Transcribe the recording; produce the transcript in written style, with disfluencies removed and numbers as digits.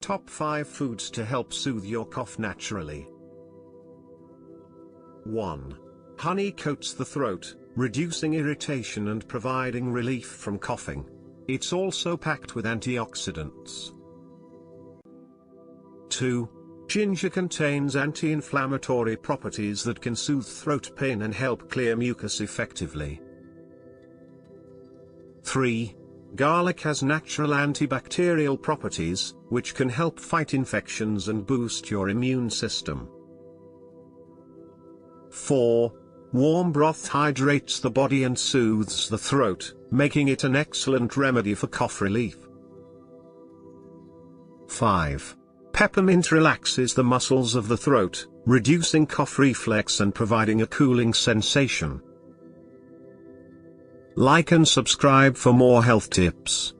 Top 5 foods to help soothe your cough naturally. 1. Honey coats the throat, reducing irritation and providing relief from coughing. It's also packed with antioxidants. 2. Ginger contains anti-inflammatory properties that can soothe throat pain and help clear mucus effectively. 3. Garlic has natural antibacterial properties, which can help fight infections and boost your immune system. 4. Warm broth hydrates the body and soothes the throat, making it an excellent remedy for cough relief. 5. Peppermint relaxes the muscles of the throat, reducing cough reflex and providing a cooling sensation. Like and subscribe for more health tips.